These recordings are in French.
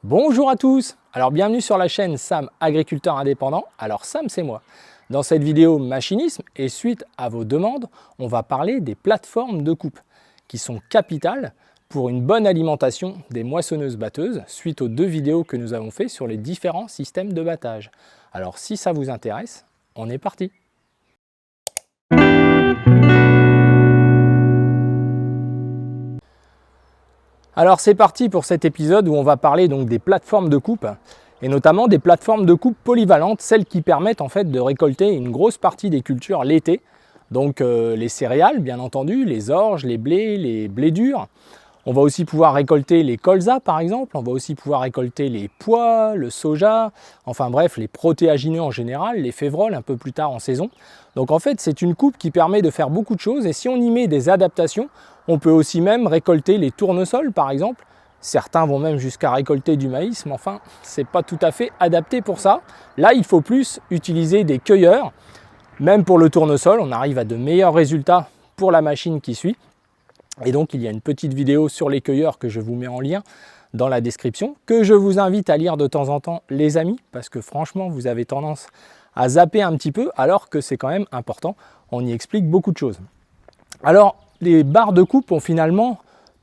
Bonjour à tous. Alors bienvenue sur la chaîne Sam Agriculteur Indépendant. Alors Sam, c'est moi. Dans cette vidéo machinisme et suite à vos demandes, on va parler des plateformes de coupe qui sont capitales pour une bonne alimentation des moissonneuses-batteuses suite aux deux vidéos que nous avons fait sur les différents systèmes de battage. Alors si ça vous intéresse, on est parti. Alors c'est parti pour cet épisode où on va parler donc des plateformes de coupe et notamment des plateformes de coupe polyvalentes, celles qui permettent en fait de récolter une grosse partie des cultures l'été, donc les céréales bien entendu, les orges, les blés durs. On va aussi pouvoir récolter les colzas par exemple, on va aussi pouvoir récolter les pois, le soja, enfin bref les protéagineux en général, les févroles un peu plus tard en saison. Donc en fait c'est une coupe qui permet de faire beaucoup de choses et si on y met des adaptations, on peut aussi même récolter les tournesols par exemple. Certains vont même jusqu'à récolter du maïs, mais enfin c'est pas tout à fait adapté pour ça. Là il faut plus utiliser des cueilleurs. Même pour le tournesol, on arrive à de meilleurs résultats pour la machine qui suit. Et donc il y a une petite vidéo sur les cueilleurs que je vous mets en lien dans la description, que je vous invite à lire de temps en temps les amis, parce que franchement vous avez tendance à zapper un petit peu, alors que c'est quand même important, on y explique beaucoup de choses. Alors les barres de coupe ont finalement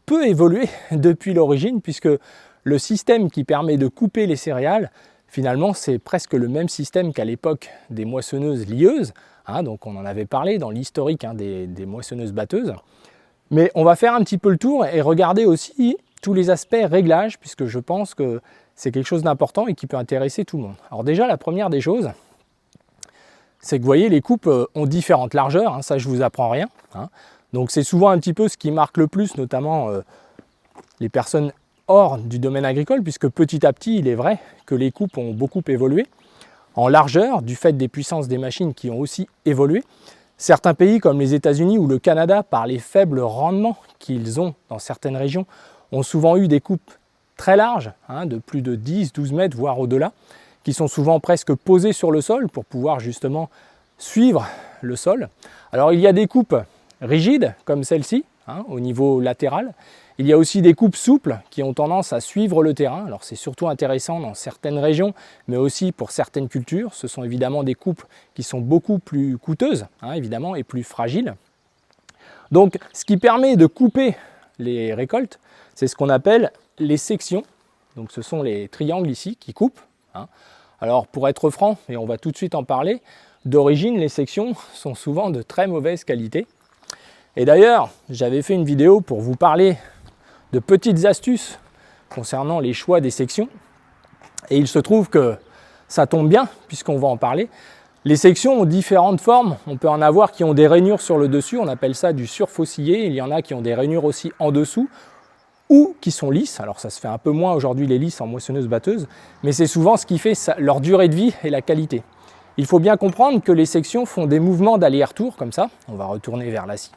peu évolué depuis l'origine, puisque le système qui permet de couper les céréales, finalement c'est presque le même système qu'à l'époque des moissonneuses lieuses, donc on en avait parlé dans l'historique des moissonneuses batteuses. Mais on va faire un petit peu le tour et regarder aussi tous les aspects réglages, puisque je pense que c'est quelque chose d'important et qui peut intéresser tout le monde. Alors déjà, la première des choses, c'est que vous voyez, les coupes ont différentes largeurs, ça je ne vous apprends rien. Donc c'est souvent un petit peu ce qui marque le plus, notamment les personnes hors du domaine agricole, puisque petit à petit, il est vrai que les coupes ont beaucoup évolué en largeur, du fait des puissances des machines qui ont aussi évolué. Certains pays comme les États-Unis ou le Canada, par les faibles rendements qu'ils ont dans certaines régions, ont souvent eu des coupes très larges, de plus de 10-12 mètres, voire au-delà, qui sont souvent presque posées sur le sol pour pouvoir justement suivre le sol. Alors il y a des coupes rigides, comme celle-ci, au niveau latéral. Il y a aussi des coupes souples qui ont tendance à suivre le terrain. Alors c'est surtout intéressant dans certaines régions, mais aussi pour certaines cultures. Ce sont évidemment des coupes qui sont beaucoup plus coûteuses, évidemment, et plus fragiles. Donc ce qui permet de couper les récoltes, c'est ce qu'on appelle les sections. Donc ce sont les triangles ici qui coupent. Alors pour être franc, et on va tout de suite en parler, d'origine les sections sont souvent de très mauvaise qualité. Et d'ailleurs, j'avais fait une vidéo pour vous parler de petites astuces concernant les choix des sections. Et il se trouve que ça tombe bien, puisqu'on va en parler. Les sections ont différentes formes. On peut en avoir qui ont des rainures sur le dessus, on appelle ça du surfaucillé. Il y en a qui ont des rainures aussi en dessous, ou qui sont lisses. Alors ça se fait un peu moins aujourd'hui les lisses en moissonneuse-batteuse, mais c'est souvent ce qui fait leur durée de vie et la qualité. Il faut bien comprendre que les sections font des mouvements d'aller-retour, comme ça. On va retourner vers la scie.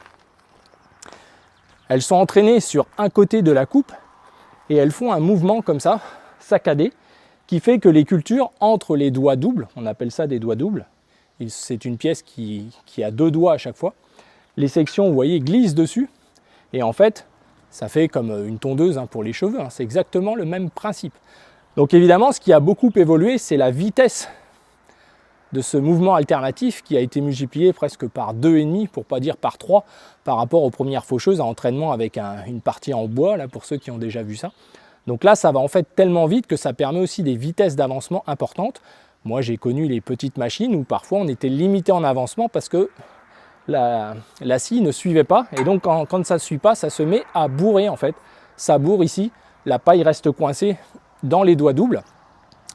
Elles sont entraînées sur un côté de la coupe et elles font un mouvement comme ça, saccadé, qui fait que les cultures entre les doigts doubles, on appelle ça des doigts doubles, c'est une pièce qui a deux doigts à chaque fois, les sections, vous voyez, glissent dessus et en fait, ça fait comme une tondeuse pour les cheveux, c'est exactement le même principe. Donc évidemment, ce qui a beaucoup évolué, c'est la vitesse de ce mouvement alternatif qui a été multiplié presque par 2,5, pour pas dire par 3, par rapport aux premières faucheuses à entraînement avec une partie en bois, là, pour ceux qui ont déjà vu ça. Donc là, ça va en fait tellement vite que ça permet aussi des vitesses d'avancement importantes. Moi, j'ai connu les petites machines où parfois on était limité en avancement parce que la scie ne suivait pas. Et donc, quand ça ne suit pas, ça se met à bourrer en fait. Ça bourre ici, la paille reste coincée dans les doigts doubles.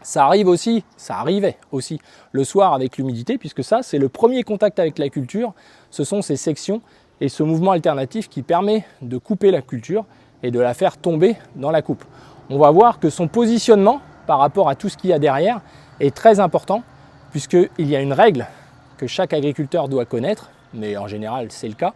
Ça arrivait aussi le soir avec l'humidité, puisque ça, c'est le premier contact avec la culture. Ce sont ces sections et ce mouvement alternatif qui permet de couper la culture et de la faire tomber dans la coupe. On va voir que son positionnement par rapport à tout ce qu'il y a derrière est très important, puisqu'il y a une règle que chaque agriculteur doit connaître, mais en général c'est le cas,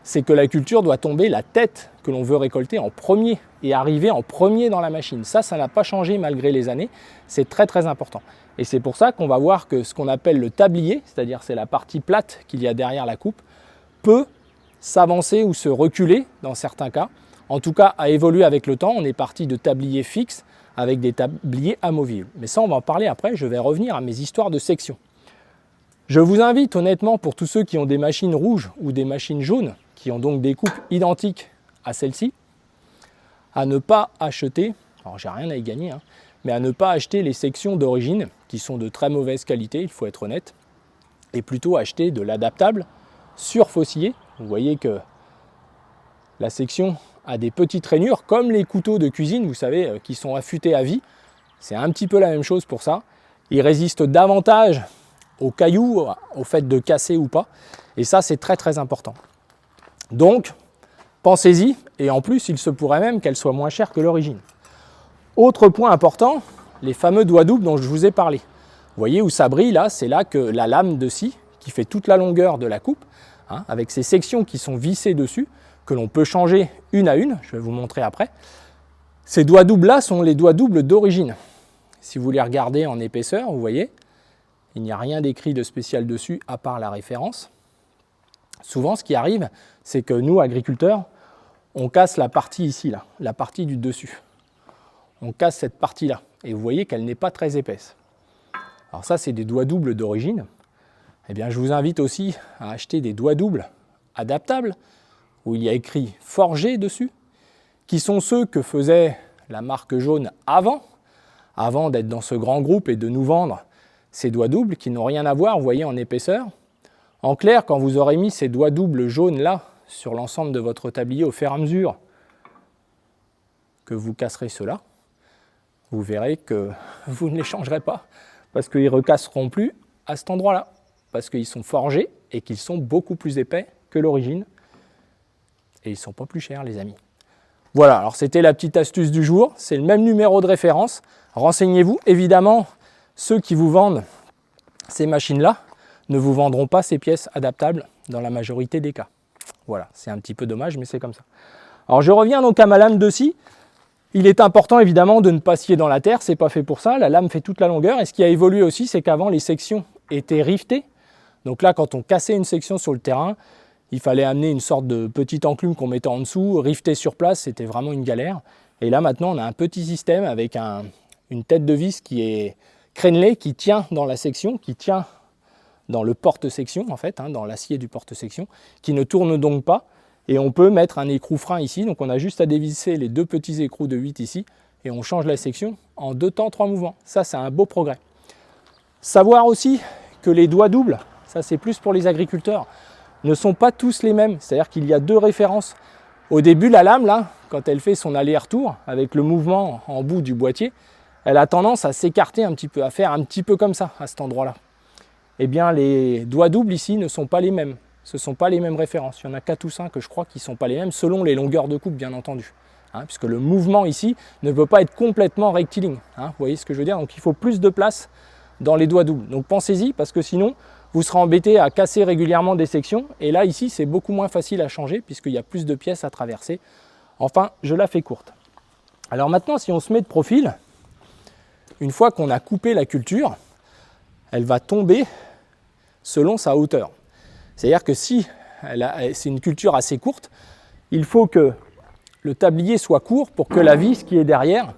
c'est que la culture doit tomber la tête que l'on veut récolter en premier et arriver en premier dans la machine. Ça n'a pas changé malgré les années, c'est très très important. Et c'est pour ça qu'on va voir que ce qu'on appelle le tablier, c'est-à-dire c'est la partie plate qu'il y a derrière la coupe, peut s'avancer ou se reculer dans certains cas. En tout cas, à évoluer avec le temps, on est parti de tabliers fixes avec des tabliers amovibles. Mais ça, on va en parler après, je vais revenir à mes histoires de section. Je vous invite honnêtement, pour tous ceux qui ont des machines rouges ou des machines jaunes, qui ont donc des coupes identiques à celle-ci, à ne pas acheter, alors j'ai rien à y gagner, hein, mais à ne pas acheter les sections d'origine, qui sont de très mauvaise qualité, il faut être honnête, et plutôt acheter de l'adaptable surfaucillé. Vous voyez que la section a des petites rainures, comme les couteaux de cuisine, vous savez, qui sont affûtés à vie. C'est un petit peu la même chose pour ça. Ils résistent davantage aux cailloux, au fait de casser ou pas. Et ça, c'est très très important. Donc, pensez-y. Et en plus, il se pourrait même qu'elle soit moins chère que l'origine. Autre point important, les fameux doigts doubles dont je vous ai parlé. Vous voyez où ça brille là, c'est là que la lame de scie, qui fait toute la longueur de la coupe, hein, avec ces sections qui sont vissées dessus, que l'on peut changer une à une, je vais vous montrer après. Ces doigts doubles là sont les doigts doubles d'origine. Si vous les regardez en épaisseur, vous voyez, il n'y a rien d'écrit de spécial dessus à part la référence. Souvent, ce qui arrive, c'est que nous, agriculteurs, on casse la partie ici, là, la partie du dessus. On casse cette partie-là, et vous voyez qu'elle n'est pas très épaisse. Alors ça, c'est des doigts doubles d'origine. Eh bien, je vous invite aussi à acheter des doigts doubles adaptables, où il y a écrit « forgé » dessus, qui sont ceux que faisait la marque jaune avant d'être dans ce grand groupe et de nous vendre ces doigts doubles qui n'ont rien à voir, vous voyez, en épaisseur. En clair, quand vous aurez mis ces doigts doubles jaunes là, sur l'ensemble de votre tablier au fur et à mesure que vous casserez cela, vous verrez que vous ne les changerez pas, parce qu'ils ne recasseront plus à cet endroit-là, parce qu'ils sont forgés et qu'ils sont beaucoup plus épais que l'origine, et ils ne sont pas plus chers, les amis. Voilà, alors c'était la petite astuce du jour, c'est le même numéro de référence. Renseignez-vous, évidemment, ceux qui vous vendent ces machines-là ne vous vendront pas ces pièces adaptables dans la majorité des cas. Voilà, c'est un petit peu dommage, mais c'est comme ça. Alors je reviens donc à ma lame de scie. Il est important évidemment de ne pas scier dans la terre, c'est pas fait pour ça, la lame fait toute la longueur. Et ce qui a évolué aussi, c'est qu'avant les sections étaient rivetées. Donc là, quand on cassait une section sur le terrain, il fallait amener une sorte de petite enclume qu'on mettait en dessous, rifter sur place, c'était vraiment une galère. Et là maintenant, on a un petit système avec une tête de vis qui est crénelée, qui tient dans la section, qui tient dans le porte-section en fait, hein, dans l'acier du porte-section, qui ne tourne donc pas. Et on peut mettre un écrou frein ici, donc on a juste à dévisser les deux petits écrous de 8 ici, et on change la section en 2 temps, 3 mouvements. Ça, c'est un beau progrès. Savoir aussi que les doigts doubles, ça c'est plus pour les agriculteurs, ne sont pas tous les mêmes. C'est-à-dire qu'il y a 2 références. Au début, la lame, là, quand elle fait son aller-retour, avec le mouvement en bout du boîtier, elle a tendance à s'écarter un petit peu, à faire un petit peu comme ça, à cet endroit-là. Eh bien, les doigts doubles ici ne sont pas les mêmes. Ce ne sont pas les mêmes références. Il y en a 4 ou 5 que je crois qui ne sont pas les mêmes, selon les longueurs de coupe, bien entendu. Hein, puisque le mouvement ici ne peut pas être complètement rectiligne. Hein, vous voyez ce que je veux dire? Donc il faut plus de place dans les doigts doubles. Donc pensez-y, parce que sinon, vous serez embêté à casser régulièrement des sections. Et là, ici, c'est beaucoup moins facile à changer, puisqu'il y a plus de pièces à traverser. Enfin, je la fais courte. Alors maintenant, si on se met de profil, une fois qu'on a coupé la culture, elle va tomber selon sa hauteur. C'est-à-dire que si c'est une culture assez courte, il faut que le tablier soit court pour que la vis qui est derrière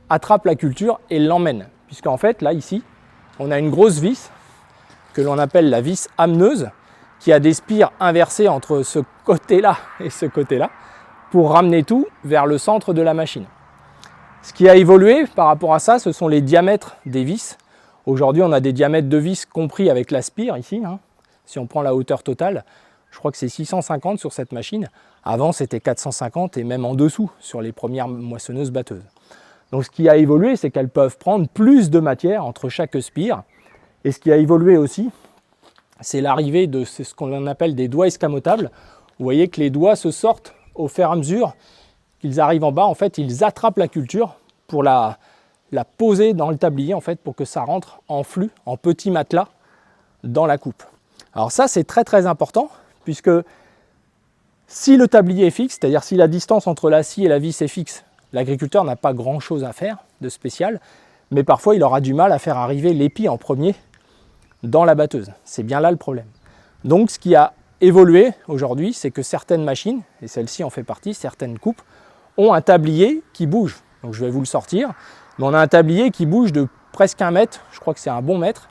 attrape la culture et l'emmène. Puisqu'en fait, là, ici, on a une grosse vis que l'on appelle la vis ameneuse qui a des spires inversées entre ce côté-là et ce côté-là pour ramener tout vers le centre de la machine. Ce qui a évolué par rapport à ça, ce sont les diamètres des vis. Aujourd'hui, on a des diamètres de vis compris avec la spire ici, hein. Si on prend la hauteur totale, je crois que c'est 650 sur cette machine. Avant, c'était 450 et même en dessous sur les premières moissonneuses batteuses. Donc ce qui a évolué, c'est qu'elles peuvent prendre plus de matière entre chaque spire. Et ce qui a évolué aussi, c'est l'arrivée de ce qu'on appelle des doigts escamotables. Vous voyez que les doigts se sortent au fur et à mesure qu'ils arrivent en bas. En fait, ils attrapent la culture pour la poser dans le tablier, en fait, pour que ça rentre en flux, en petits matelas, dans la coupe. Alors ça, c'est très très important, puisque si le tablier est fixe, c'est-à-dire si la distance entre la scie et la vis est fixe, l'agriculteur n'a pas grand-chose à faire de spécial, mais parfois il aura du mal à faire arriver l'épi en premier dans la batteuse. C'est bien là le problème. Donc ce qui a évolué aujourd'hui, c'est que certaines machines, et celle-ci en fait partie, certaines coupes, ont un tablier qui bouge. Donc je vais vous le sortir. mais on a un tablier qui bouge de presque 1 mètre, je crois que c'est un bon mètre,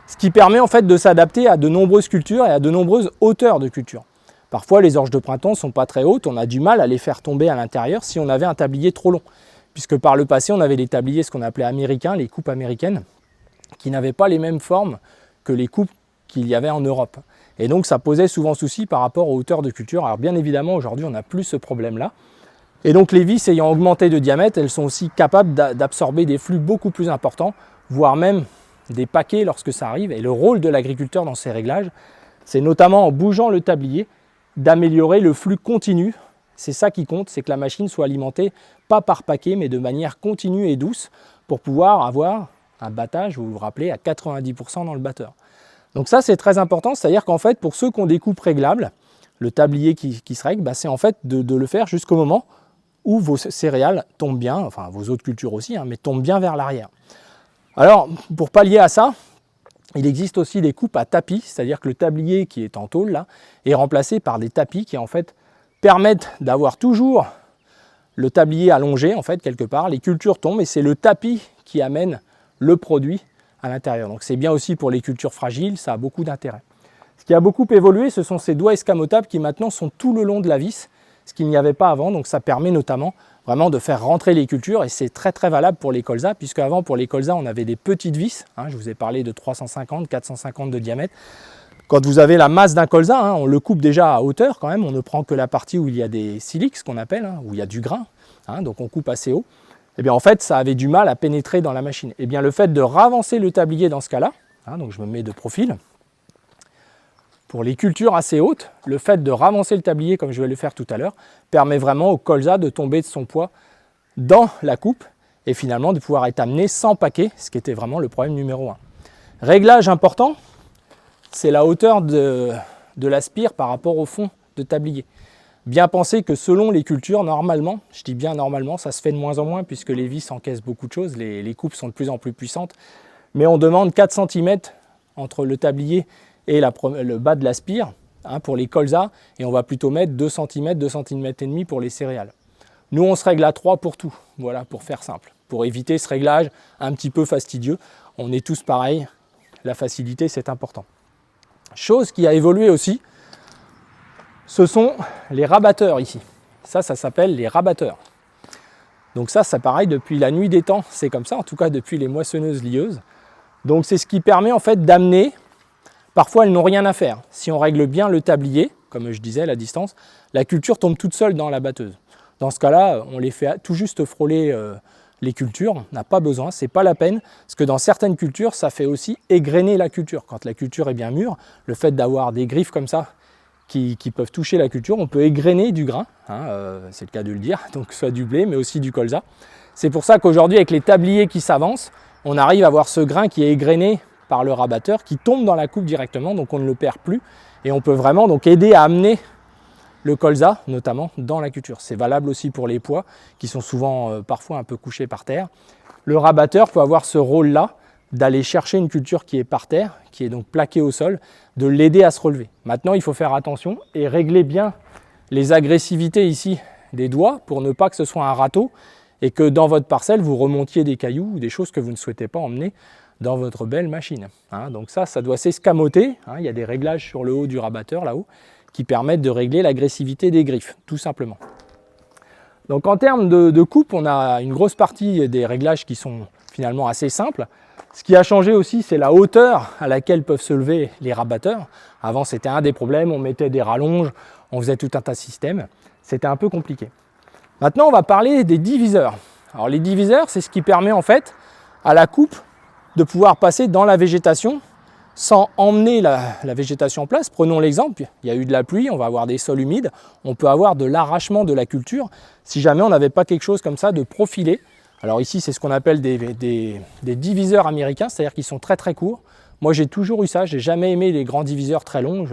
ce qui permet en fait de s'adapter à de nombreuses cultures et à de nombreuses hauteurs de culture. Parfois les orges de printemps ne sont pas très hautes, on a du mal à les faire tomber à l'intérieur si on avait un tablier trop long, puisque par le passé on avait des tabliers, ce qu'on appelait américains, les coupes américaines, qui n'avaient pas les mêmes formes que les coupes qu'il y avait en Europe. Et donc ça posait souvent souci par rapport aux hauteurs de culture. Alors bien évidemment aujourd'hui on n'a plus ce problème-là. Et donc les vis ayant augmenté de diamètre, elles sont aussi capables d'absorber des flux beaucoup plus importants, voire même des paquets lorsque ça arrive. Et le rôle de l'agriculteur dans ces réglages, c'est notamment en bougeant le tablier, d'améliorer le flux continu. C'est ça qui compte, c'est que la machine soit alimentée pas par paquet, mais de manière continue et douce pour pouvoir avoir un battage, vous vous rappelez, à 90% dans le batteur. Donc ça c'est très important, c'est-à-dire qu'en fait pour ceux qui ont des coupes réglables, le tablier qui se règle, bah, c'est en fait de le faire jusqu'au moment où vos céréales tombent bien, enfin vos autres cultures aussi, hein, mais tombent bien vers l'arrière. Alors pour pallier à ça, il existe aussi des coupes à tapis, c'est-à-dire que le tablier qui est en tôle là est remplacé par des tapis qui en fait permettent d'avoir toujours le tablier allongé en fait quelque part, les cultures tombent et c'est le tapis qui amène le produit à l'intérieur. Donc c'est bien aussi pour les cultures fragiles, ça a beaucoup d'intérêt. Ce qui a beaucoup évolué, ce sont ces doigts escamotables qui maintenant sont tout le long de la vis, ce qu'il n'y avait pas avant, donc ça permet notamment vraiment de faire rentrer les cultures et c'est très très valable pour les colzas, puisque avant pour les colzas on avait des petites vis, hein, je vous ai parlé de 350, 450 de diamètre. Quand vous avez la masse d'un colza, hein, on le coupe déjà à hauteur quand même, on ne prend que la partie où il y a des siliques, ce qu'on appelle, hein, où il y a du grain, hein, donc on coupe assez haut. Et bien en fait ça avait du mal à pénétrer dans la machine. Et bien le fait de ravancer le tablier dans ce cas-là, hein, donc je me mets de profil, pour les cultures assez hautes, le fait de ravancer le tablier comme je vais le faire tout à l'heure, permet vraiment au colza de tomber de son poids dans la coupe et finalement de pouvoir être amené sans paquet, ce qui était vraiment le problème numéro 1. Réglage important, c'est la hauteur de l'aspire par rapport au fond de tablier. Bien penser que selon les cultures, normalement, je dis bien normalement, ça se fait de moins en moins puisque les vis encaissent beaucoup de choses, les coupes sont de plus en plus puissantes, mais on demande 4 cm entre le tablier et le bas de la spire, hein, pour les colzas, et on va plutôt mettre 2 cm, 2 cm et demi pour les céréales. Nous on se règle à 3 pour tout, voilà, pour faire simple, pour éviter ce réglage un petit peu fastidieux. On est tous pareils, la facilité c'est important. Chose qui a évolué aussi, ce sont les rabatteurs ici. Ça s'appelle les rabatteurs. Donc ça pareil, depuis la nuit des temps, c'est comme ça, en tout cas depuis les moissonneuses lieuses. Donc c'est ce qui permet en fait d'amener. Parfois, elles n'ont rien à faire. Si on règle bien le tablier, comme je disais, la distance, la culture tombe toute seule dans la batteuse. Dans ce cas-là, on les fait tout juste frôler les cultures. On n'a pas besoin, ce n'est pas la peine. Parce que dans certaines cultures, ça fait aussi égrener la culture. Quand la culture est bien mûre, le fait d'avoir des griffes comme ça qui peuvent toucher la culture, on peut égrener du grain, hein, c'est le cas de le dire, donc soit du blé, mais aussi du colza. C'est pour ça qu'aujourd'hui, avec les tabliers qui s'avancent, on arrive à avoir ce grain qui est égrené par le rabatteur qui tombe dans la coupe directement, donc on ne le perd plus et on peut vraiment donc aider à amener le colza notamment dans la culture. C'est valable aussi pour les pois qui sont souvent parfois un peu couchés par terre. Le rabatteur peut avoir ce rôle-là d'aller chercher une culture qui est par terre, qui est donc plaquée au sol, de l'aider à se relever. Maintenant il faut faire attention et régler bien les agressivités ici des doigts pour ne pas que ce soit un râteau et que dans votre parcelle vous remontiez des cailloux ou des choses que vous ne souhaitez pas emmener dans votre belle machine. Hein, donc ça doit s'escamoter. Hein, il y a des réglages sur le haut du rabatteur là-haut qui permettent de régler l'agressivité des griffes, tout simplement. Donc en termes de coupe, on a une grosse partie des réglages qui sont finalement assez simples. Ce qui a changé aussi, c'est la hauteur à laquelle peuvent se lever les rabatteurs. Avant, c'était un des problèmes, on mettait des rallonges, on faisait tout un tas de systèmes. C'était un peu compliqué. Maintenant, on va parler des diviseurs. Alors les diviseurs, c'est ce qui permet en fait à la coupe de pouvoir passer dans la végétation sans emmener la végétation en place. Prenons l'exemple, il y a eu de la pluie, on va avoir des sols humides, on peut avoir de l'arrachement de la culture si jamais on n'avait pas quelque chose comme ça de profilé. Alors ici, c'est ce qu'on appelle des diviseurs américains, c'est-à-dire qu'ils sont très très courts. Moi, j'ai toujours eu ça, j'ai jamais aimé les grands diviseurs très longs.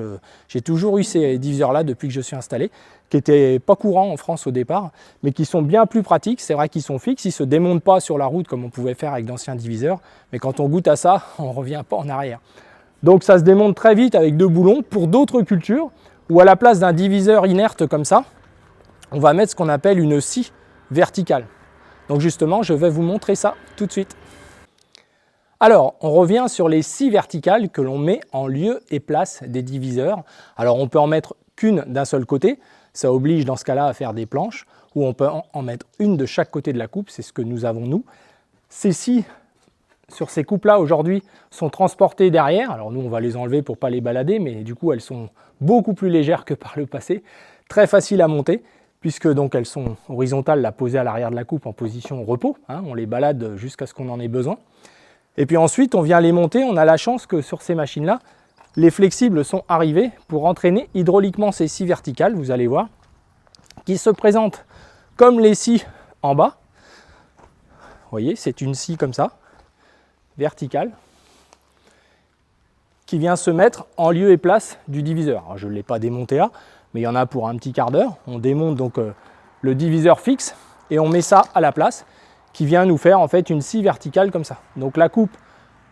J'ai toujours eu ces diviseurs-là depuis que je suis installé, qui n'étaient pas courants en France au départ, mais qui sont bien plus pratiques. C'est vrai qu'ils sont fixes, ils ne se démontent pas sur la route comme on pouvait faire avec d'anciens diviseurs, mais quand on goûte à ça, on ne revient pas en arrière. Donc ça se démonte très vite avec 2 boulons pour d'autres cultures, où à la place d'un diviseur inerte comme ça, on va mettre ce qu'on appelle une scie verticale. Donc justement, je vais vous montrer ça tout de suite. Alors, on revient sur les scies verticales que l'on met en lieu et place des diviseurs. Alors, on peut en mettre qu'une d'un seul côté, ça oblige dans ce cas-là à faire des planches, ou on peut en mettre une de chaque côté de la coupe, c'est ce que nous avons nous. Ces scies, sur ces coupes-là, aujourd'hui, sont transportées derrière. Alors nous, on va les enlever pour ne pas les balader, mais du coup, elles sont beaucoup plus légères que par le passé, très faciles à monter, puisque donc elles sont horizontales, là, posées à l'arrière de la coupe en position repos. On les balade jusqu'à ce qu'on en ait besoin. Et puis ensuite, on vient les monter. On a la chance que sur ces machines-là, les flexibles sont arrivés pour entraîner hydrauliquement ces scies verticales, vous allez voir, qui se présentent comme les scies en bas. Vous voyez, c'est une scie comme ça, verticale, qui vient se mettre en lieu et place du diviseur. Alors, je ne l'ai pas démonté là, mais il y en a pour un petit quart d'heure. On démonte donc le diviseur fixe et on met ça à la place, qui vient nous faire en fait une scie verticale comme ça. Donc la coupe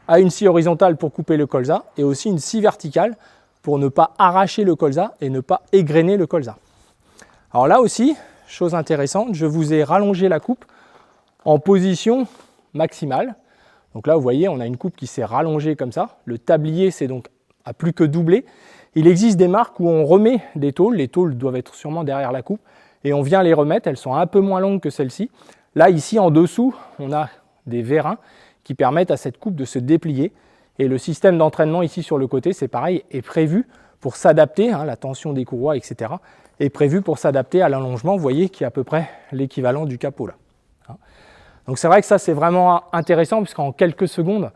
a une scie horizontale pour couper le colza et aussi une scie verticale pour ne pas arracher le colza et ne pas égrener le colza. Alors là aussi, chose intéressante, je vous ai rallongé la coupe en position maximale. Donc là, vous voyez, on a une coupe qui s'est rallongée comme ça. Le tablier, c'est donc à plus que doubler. Il existe des marques où on remet des tôles. Les tôles doivent être sûrement derrière la coupe. Et on vient les remettre. Elles sont un peu moins longues que celles-ci. Là, ici, en dessous, on a des vérins qui permettent à cette coupe de se déplier. Et le système d'entraînement ici sur le côté, c'est pareil, est prévu pour s'adapter, la tension des courroies, etc., est prévu pour s'adapter à l'allongement, vous voyez, qui est à peu près l'équivalent du capot là. Donc c'est vrai que ça, c'est vraiment intéressant, puisqu'en quelques secondes,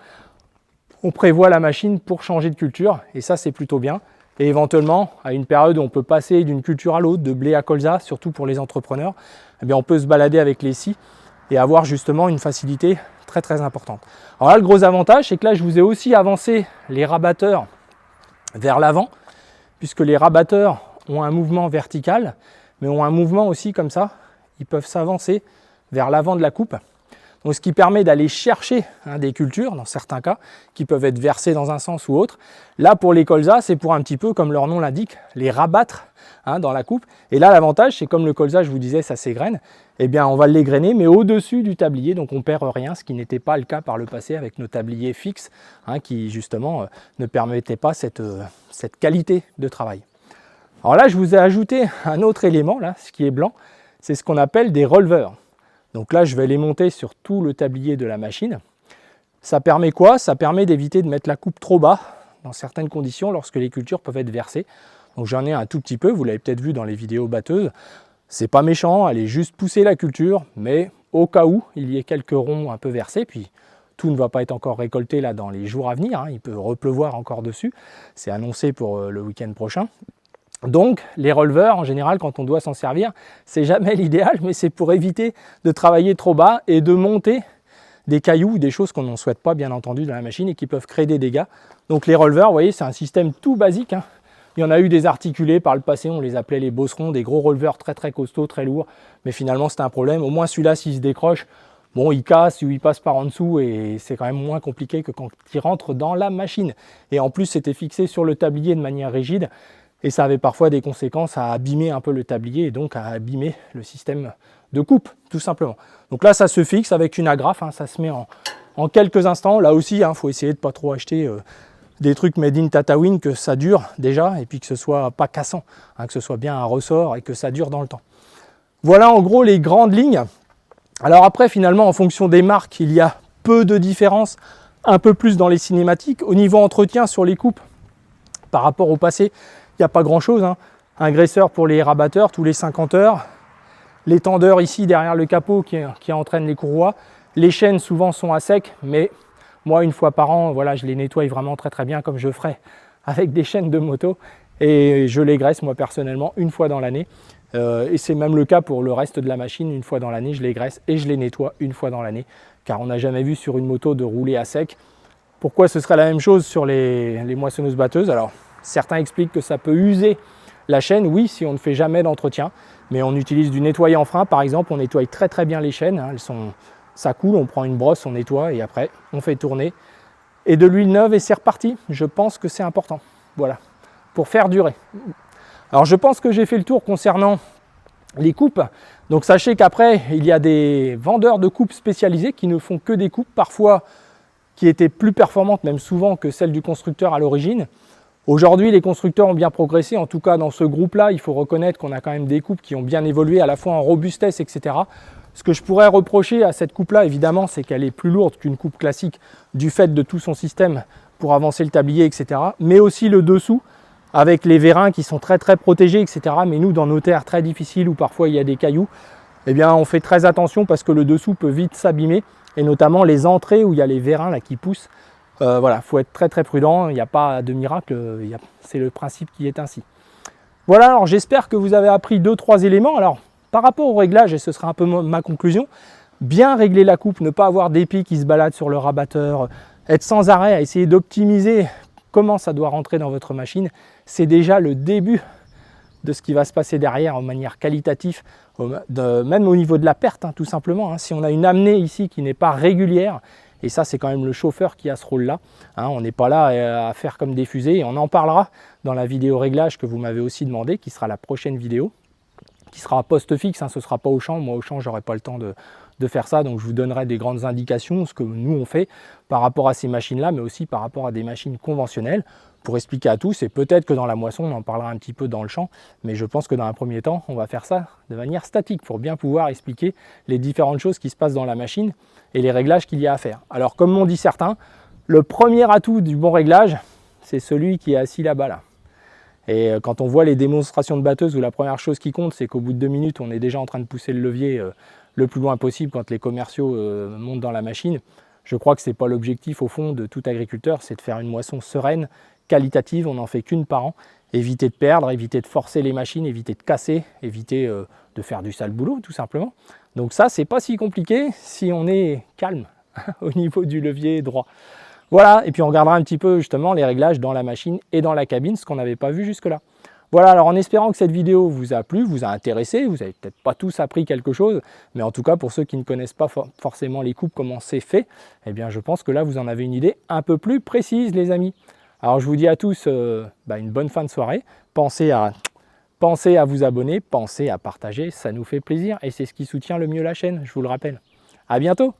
on prévoit la machine pour changer de culture, et ça, c'est plutôt bien. Et éventuellement, à une période où on peut passer d'une culture à l'autre, de blé à colza, surtout pour les entrepreneurs, eh bien, on peut se balader avec les scies et avoir justement une facilité très très importante. Alors là, le gros avantage, c'est que là, je vous ai aussi avancé les rabatteurs vers l'avant, puisque les rabatteurs ont un mouvement vertical, mais ont un mouvement aussi comme ça. Ils peuvent s'avancer vers l'avant de la coupe. Donc, ce qui permet d'aller chercher des cultures, dans certains cas, qui peuvent être versées dans un sens ou autre. Là, pour les colza, c'est pour un petit peu, comme leur nom l'indique, les rabattre dans la coupe. Et là, l'avantage, c'est comme le colza, je vous disais, ça s'égrène, eh bien, on va l'égrener, mais au-dessus du tablier, donc on ne perd rien, ce qui n'était pas le cas par le passé avec nos tabliers fixes, qui justement ne permettaient pas cette qualité de travail. Alors là, je vous ai ajouté un autre élément, là, ce qui est blanc, c'est ce qu'on appelle des releveurs. Donc là, je vais les monter sur tout le tablier de la machine. Ça permet quoi? Ça permet d'éviter de mettre la coupe trop bas dans certaines conditions lorsque les cultures peuvent être versées. Donc j'en ai un tout petit peu, vous l'avez peut-être vu dans les vidéos batteuses. C'est pas méchant, allez juste pousser la culture, mais au cas où il y ait quelques ronds un peu versés, puis tout ne va pas être encore récolté là dans les jours à venir, il peut repleuvoir encore dessus. C'est annoncé pour le week-end prochain. Donc les releveurs, en général, quand on doit s'en servir, c'est jamais l'idéal, mais c'est pour éviter de travailler trop bas et de monter des cailloux ou des choses qu'on ne souhaite pas, bien entendu, dans la machine et qui peuvent créer des dégâts. Donc les releveurs, vous voyez, c'est un système tout basique. Il y en a eu des articulés par le passé, on les appelait les bosserons, des gros releveurs très très costauds, très lourds, mais finalement c'était un problème. Au moins celui-là, s'il se décroche, bon, il casse ou il passe par en dessous et c'est quand même moins compliqué que quand il rentre dans la machine. Et en plus, c'était fixé sur le tablier de manière rigide. Et ça avait parfois des conséquences à abîmer un peu le tablier et donc à abîmer le système de coupe, tout simplement. Donc là, ça se fixe avec une agrafe, ça se met en quelques instants. Là aussi, il faut essayer de ne pas trop acheter des trucs made in Tatawin, que ça dure déjà et puis que ce soit pas cassant, que ce soit bien un ressort et que ça dure dans le temps. Voilà en gros les grandes lignes. Alors après, finalement, en fonction des marques, il y a peu de différence, un peu plus dans les cinématiques. Au niveau entretien sur les coupes, par rapport au passé, il n'y a pas grand chose. Un graisseur pour les rabatteurs tous les 50 heures. Les tendeurs ici derrière le capot qui entraînent les courroies. Les chaînes souvent sont à sec, mais moi une fois par an, voilà, je les nettoie vraiment très très bien comme je ferais avec des chaînes de moto. Et je les graisse moi personnellement une fois dans l'année. Et c'est même le cas pour le reste de la machine. Une fois dans l'année, je les graisse et je les nettoie une fois dans l'année. Car on n'a jamais vu sur une moto de rouler à sec. Pourquoi ce serait la même chose sur les moissonneuses batteuses? Alors, certains expliquent que ça peut user la chaîne, oui, si on ne fait jamais d'entretien, mais on utilise du nettoyant frein, par exemple, on nettoie très très bien les chaînes, ça coule, on prend une brosse, on nettoie et après on fait tourner. Et de l'huile neuve et c'est reparti, je pense que c'est important, voilà, pour faire durer. Alors je pense que j'ai fait le tour concernant les coupes. Donc sachez qu'après, il y a des vendeurs de coupes spécialisés qui ne font que des coupes, parfois qui étaient plus performantes, même souvent que celles du constructeur à l'origine. Aujourd'hui, les constructeurs ont bien progressé, en tout cas dans ce groupe-là, il faut reconnaître qu'on a quand même des coupes qui ont bien évolué, à la fois en robustesse, etc. Ce que je pourrais reprocher à cette coupe-là, évidemment, c'est qu'elle est plus lourde qu'une coupe classique du fait de tout son système pour avancer le tablier, etc. Mais aussi le dessous, avec les vérins qui sont très protégés, etc. Mais nous, dans nos terres très difficiles où parfois il y a des cailloux, eh bien, on fait très attention parce que le dessous peut vite s'abîmer, et notamment les entrées où il y a les vérins là, qui poussent. Voilà, il faut être très prudent, il n'y a pas de miracle, c'est le principe qui est ainsi. Voilà, alors j'espère que vous avez appris 2-3 éléments. Alors, par rapport au réglage, et ce sera un peu ma conclusion, bien régler la coupe, ne pas avoir d'épis qui se baladent sur le rabatteur, être sans arrêt à essayer d'optimiser comment ça doit rentrer dans votre machine, c'est déjà le début de ce qui va se passer derrière en manière qualitative, même au niveau de la perte, hein, tout simplement. Hein. Si on a une amenée ici qui n'est pas régulière, et ça c'est quand même le chauffeur qui a ce rôle-là, hein, on n'est pas là à faire comme des fusées, et on en parlera dans la vidéo réglage que vous m'avez aussi demandé, qui sera la prochaine vidéo, qui sera à poste fixe, hein, ce ne sera pas au champ. Moi au champ j'aurai pas le temps de faire ça, donc je vous donnerai des grandes indications, ce que nous on fait par rapport à ces machines-là, mais aussi par rapport à des machines conventionnelles, pour expliquer à tous, et peut-être que dans la moisson on en parlera un petit peu dans le champ, mais je pense que dans un premier temps on va faire ça de manière statique, pour bien pouvoir expliquer les différentes choses qui se passent dans la machine et les réglages qu'il y a à faire. Alors comme m'ont dit certains, le premier atout du bon réglage, c'est celui qui est assis là-bas là. Et quand on voit les démonstrations de batteuses où la première chose qui compte, c'est qu'au bout de 2 minutes, on est déjà en train de pousser le levier le plus loin possible quand les commerciaux montent dans la machine, je crois que ce n'est pas l'objectif au fond de tout agriculteur, c'est de faire une moisson sereine, qualitative, on n'en fait qu'une par an. Éviter de perdre, éviter de forcer les machines, éviter de casser, éviter de faire du sale boulot tout simplement. Donc ça, c'est pas si compliqué si on est calme au niveau du levier droit. Voilà, et puis on regardera un petit peu justement les réglages dans la machine et dans la cabine, ce qu'on n'avait pas vu jusque-là. Voilà, alors en espérant que cette vidéo vous a plu, vous a intéressé, vous n'avez peut-être pas tous appris quelque chose, mais en tout cas pour ceux qui ne connaissent pas forcément les coupes, comment c'est fait, eh bien je pense que là vous en avez une idée un peu plus précise les amis. Alors je vous dis à tous une bonne fin de soirée, pensez à vous abonner, pensez à partager, ça nous fait plaisir et c'est ce qui soutient le mieux la chaîne, je vous le rappelle. À bientôt.